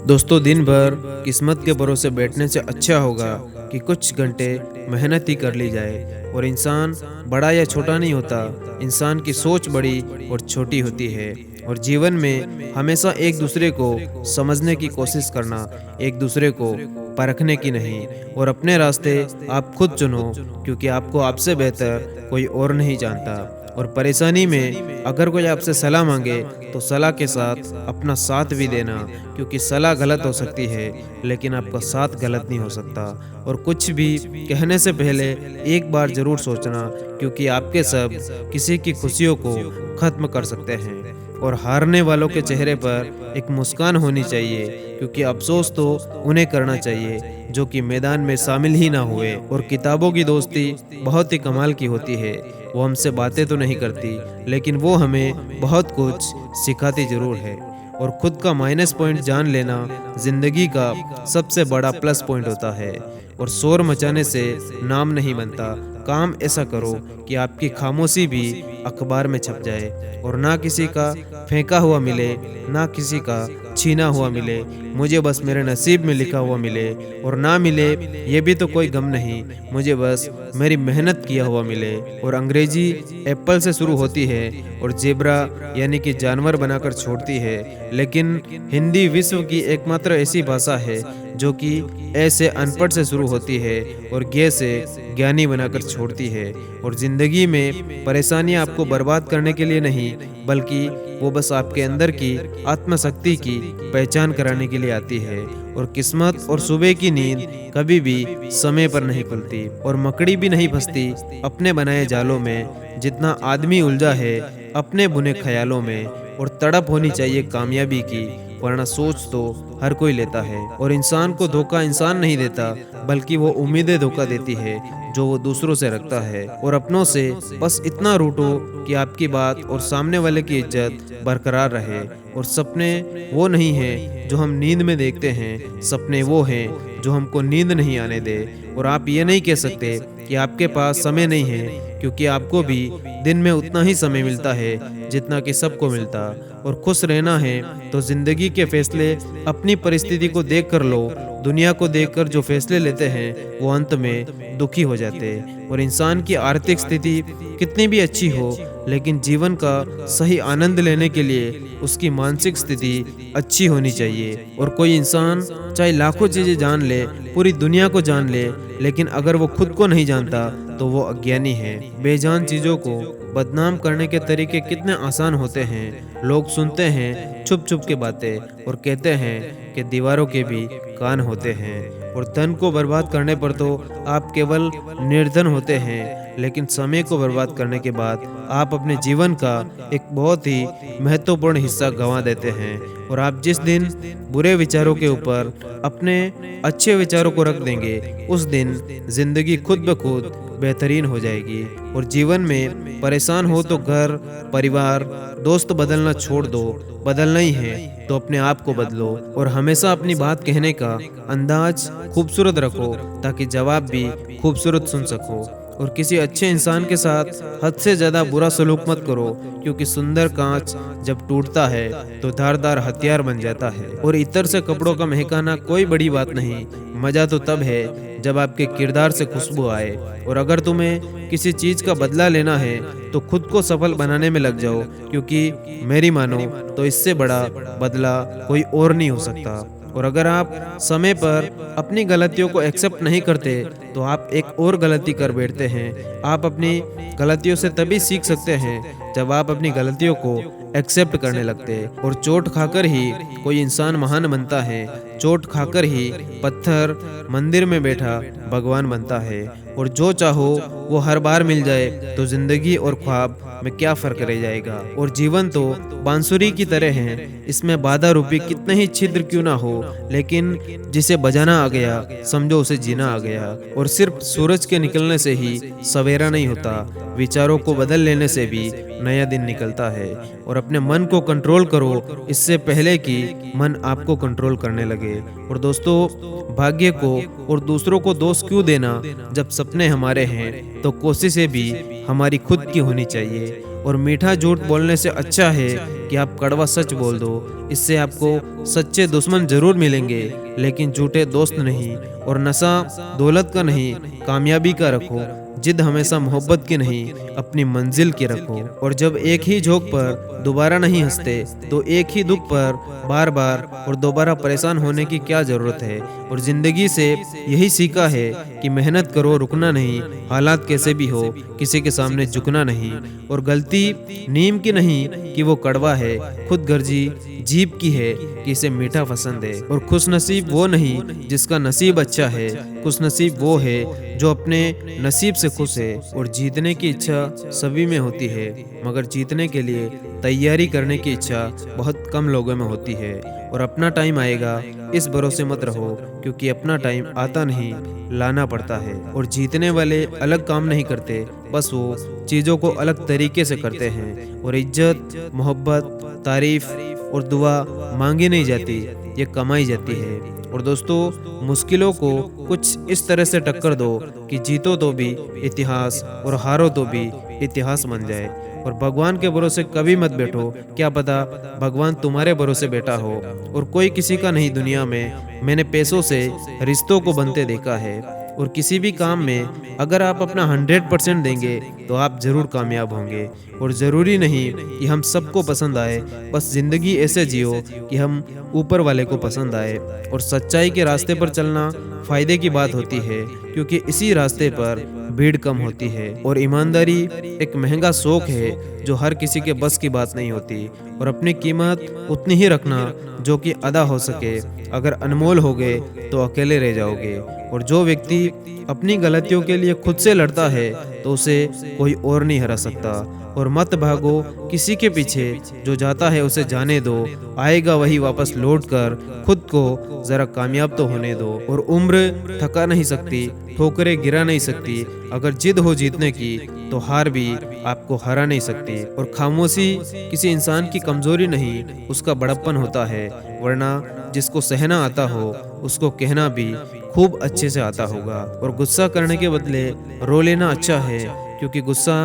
दोस्तों, दिन भर किस्मत के भरोसे बैठने से अच्छा होगा कि कुछ घंटे मेहनत ही कर ली जाए। और इंसान बड़ा या छोटा नहीं होता, इंसान की सोच बड़ी और छोटी होती है। और जीवन में हमेशा एक दूसरे को समझने की कोशिश करना, एक दूसरे को परखने की नहीं। और अपने रास्ते आप खुद चुनो, क्योंकि आपको आपसे बेहतर कोई और नहीं जानता। और परेशानी में अगर कोई आपसे सलाह मांगे तो सलाह के साथ अपना साथ भी देना, क्योंकि सलाह गलत हो सकती है लेकिन आपका साथ गलत नहीं हो सकता। और कुछ भी कहने से पहले एक बार ज़रूर सोचना, क्योंकि आपके सब किसी की खुशियों को ख़त्म कर सकते हैं। और हारने वालों के चेहरे पर एक मुस्कान होनी चाहिए, क्योंकि अफसोस तो उन्हें करना चाहिए जो कि मैदान में शामिल ही ना हुए। और किताबों की दोस्ती बहुत ही कमाल की होती है। वो हमसे बातें तो नहीं करती, लेकिन वो हमें बहुत कुछ सिखाती ज़रूर है। और खुद का माइनस पॉइंट जान लेना जिंदगी का सबसे बड़ा प्लस पॉइंट होता है। और शोर मचाने से नाम नहीं बनता। काम ऐसा करो कि आपकी खामोशी भी अखबार में छप जाए, और ना किसी का फेंका हुआ मिले, ना किसी का छीना हुआ मिले। मुझे बस मेरे नसीब में लिखा हुआ मिले, और ना मिले ये भी तो कोई गम नहीं, मुझे बस मेरी मेहनत किया हुआ मिले। और अंग्रेजी एप्पल से शुरू होती है और जेब्रा यानी कि जानवर बनाकर छोड़ती है, लेकिन हिंदी विश्व की एकमात्र ऐसी भाषा है जो कि ए से अनपढ़ से शुरू होती है और गे से ज्ञानी बनाकर छोड़ती है। और जिंदगी में परेशानियां आपको बर्बाद करने के लिए नहीं, बल्कि वो बस आपके अंदर की आत्मशक्ति की पहचान कराने के लिए आती है। और किस्मत और सुबह की नींद कभी भी समय पर नहीं खुलती, और मकड़ी भी नहीं फंसती अपने बनाए जालों में, जितना आदमी उलझा है अपने बुने ख्यालों में। और तड़प होनी चाहिए कामयाबी की, वरना सोच तो हर कोई लेता है। और इंसान को धोखा इंसान नहीं देता, बल्कि वो उम्मीदें धोखा देती है जो वो दूसरों से रखता है। और अपनों से बस इतना रूठो कि आपकी बात और सामने वाले की इज्जत बरकरार रहे। और सपने वो नहीं हैं जो हम नींद में देखते हैं, सपने वो हैं जो हमको नींद नहीं आने दे। और आप ये नहीं कह सकते कि आपके पास समय नहीं है, क्योंकि आपको भी दिन में उतना ही समय मिलता है जितना कि सबको मिलता। और खुश रहना है तो जिंदगी के फैसले अपनी परिस्थिति को देख कर लो। दुनिया को देखकर जो फैसले लेते हैं वो अंत में दुखी हो जाते हैं। और इंसान की आर्थिक स्थिति कितनी भी अच्छी हो, लेकिन जीवन का सही आनंद लेने के लिए उसकी मानसिक स्थिति अच्छी होनी चाहिए। और कोई इंसान चाहे लाखों चीजें जान ले, पूरी दुनिया को जान ले, लेकिन अगर वो खुद को नहीं जानता तो वो अज्ञानी है। बेजान चीजों को बदनाम करने के तरीके कितने आसान होते हैं। लोग सुनते हैं छुप छुप के बातें और कहते हैं कि दीवारों के भी कान होते हैं। और धन को बर्बाद करने पर तो आप केवल निर्धन होते हैं, लेकिन समय को बर्बाद करने के बाद आप अपने जीवन का एक बहुत ही महत्वपूर्ण हिस्सा गंवा देते हैं। और आप जिस दिन बुरे विचारों के ऊपर अपने अच्छे विचारों को रख देंगे, उस दिन जिंदगी खुद ब खुद बेहतरीन हो जाएगी। और जीवन में परेशान हो तो घर, परिवार, दोस्त बदलना छोड़ दो। बदलना ही है तो अपने आप को बदलो, और हमेशा अपनी बात कहने का अंदाज खूबसूरत रखो, ताकि जवाब भी खूबसूरत सुन सको। और किसी अच्छे इंसान के साथ हद से ज़्यादा बुरा सलूक मत करो, क्योंकि सुंदर कांच जब टूटता है तो धारदार हथियार बन जाता है। और इतर से कपड़ों का महकाना कोई बड़ी बात नहीं, मज़ा तो तब है जब आपके किरदार से खुशबू आए। और अगर तुम्हें किसी चीज़ का बदला लेना है तो खुद को सफल बनाने में लग जाओ, क्योंकि मेरी मानो तो इससे बड़ा बदला कोई और नहीं हो सकता। और अगर आप समय पर अपनी गलतियों को एक्सेप्ट नहीं करते तो आप एक और गलती कर बैठते हैं। आप अपनी गलतियों से तभी सीख सकते हैं जब आप अपनी गलतियों को एक्सेप्ट करने लगते हैं। और चोट खाकर ही कोई इंसान महान बनता है, चोट खाकर ही पत्थर मंदिर में बैठा भगवान बनता है। और जो चाहो वो हर बार मिल जाए तो जिंदगी और ख्वाब में क्या फर्क रह जाएगा। और जीवन तो बांसुरी की तरह है, इसमें बाधा रूपी कितने ही छिद्र क्यों ना हो, लेकिन जिसे बजाना आ गया समझो उसे जीना आ गया। और सिर्फ सूरज के निकलने से ही सवेरा नहीं होता, विचारों को बदल लेने से भी नया दिन निकलता है। और अपने मन को कंट्रोल करो इससे पहले कि मन आपको कंट्रोल करने लगे। और दोस्तों, भाग्य को और दूसरों को दोष क्यों देना, जब सपने हमारे हैं तो कोशिशें भी हमारी खुद की होनी चाहिए। और मीठा झूठ बोलने से अच्छा है कि आप कड़वा सच बोल दो। इससे आपको सच्चे दुश्मन जरूर मिलेंगे, लेकिन झूठे दोस्त नहीं। और नशा दौलत का नहीं, कामयाबी का रखो। जिद हमेशा मोहब्बत की नहीं, अपनी मंजिल की रखो। और जब एक ही जोक पर दोबारा नहीं हंसते, तो एक ही दुख पर बार बार और दोबारा परेशान होने की क्या जरूरत है। और जिंदगी से यही सीखा है कि मेहनत करो, रुकना नहीं। हालात कैसे भी हो, किसी के सामने झुकना नहीं। और गलती नीम की नहीं कि वो कड़वा है, खुद गर्जी जीभ की है कि इसे मीठा पसंद है। और खुश नसीब वो नहीं जिसका नसीब अच्छा है, खुश नसीब वो है जो अपने नसीब से खुश है। और जीतने की इच्छा सभी में होती है, मगर जीतने के लिए तैयारी करने की इच्छा बहुत कम लोगों में होती है। और अपना टाइम आएगा, इस भरोसे मत रहो, क्योंकि अपना टाइम आता नहीं, लाना पड़ता है। और जीतने वाले अलग काम नहीं करते, बस वो चीज़ों को अलग तरीके से करते हैं। और इज्जत, मोहब्बत, तारीफ और दुआ मांगी नहीं जाती, ये कमाई जाती है। और दोस्तों, मुश्किलों को कुछ इस तरह से टक्कर दो कि जीतो तो भी इतिहास और हारो तो भी इतिहास बन जाए। और भगवान के भरोसे कभी मत बैठो, क्या पता भगवान तुम्हारे भरोसे बैठा हो। और कोई किसी का नहीं दुनिया में, मैंने पैसों से रिश्तों को बनते देखा है। और किसी भी काम में अगर आप अपना 100% देंगे तो आप जरूर कामयाब होंगे। और ज़रूरी नहीं कि हम सबको पसंद आए, बस ज़िंदगी ऐसे जियो कि हम ऊपर वाले को पसंद आए। और सच्चाई के रास्ते पर चलना फ़ायदे की बात होती है, क्योंकि इसी रास्ते पर भीड़ कम होती है। और ईमानदारी एक महंगा शौक है जो हर किसी के बस की बात नहीं होती। और अपनी कीमत उतनी ही रखना जो कि अदा हो सके। अगर अनमोल हो गए तो अकेले रह जाओगे। और जो व्यक्ति अपनी गलतियों के लिए खुद से लड़ता है, तो उसे कोई और नहीं हरा सकता। और मत भागो किसी के पीछे, जो जाता है उसे जाने दो, आएगा वही वापस लौट कर। खुद को जरा कामयाब तो होने दो। और उम्र थका नहीं सकती, ठोकरें गिरा नहीं सकती। अगर जिद हो जीतने की, तो हार भी आपको हरा नहीं सकती। और खामोशी किसी इंसान की कमजोरी नहीं, उसका बड़प्पन होता है। वरना जिसको सहना आता हो, उसको कहना भी खूब अच्छे से आता होगा। और गुस्सा करने के बदले रो लेना अच्छा है, क्योंकि गुस्सा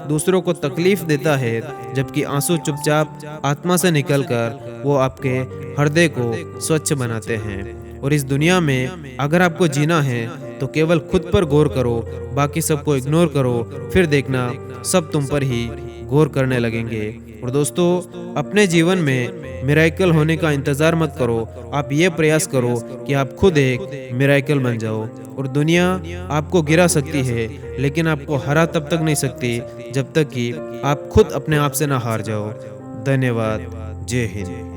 दूसरों को तकलीफ देता है, जबकि आंसू चुपचाप आत्मा से निकलकर वो आपके हृदय को स्वच्छ बनाते हैं। और इस दुनिया में अगर आपको जीना है, तो केवल खुद पर गौर करो, बाकी सबको इग्नोर करो। फिर देखना सब तुम पर ही गौर करने लगेंगे। और दोस्तों, अपने जीवन में मिरेकल होने का इंतज़ार मत करो, आप ये प्रयास करो कि आप खुद एक मिरेकल बन जाओ। और दुनिया आपको गिरा सकती है, लेकिन आपको हरा तब तक नहीं सकती जब तक कि आप खुद अपने आप से ना हार जाओ। धन्यवाद। जय हिंद।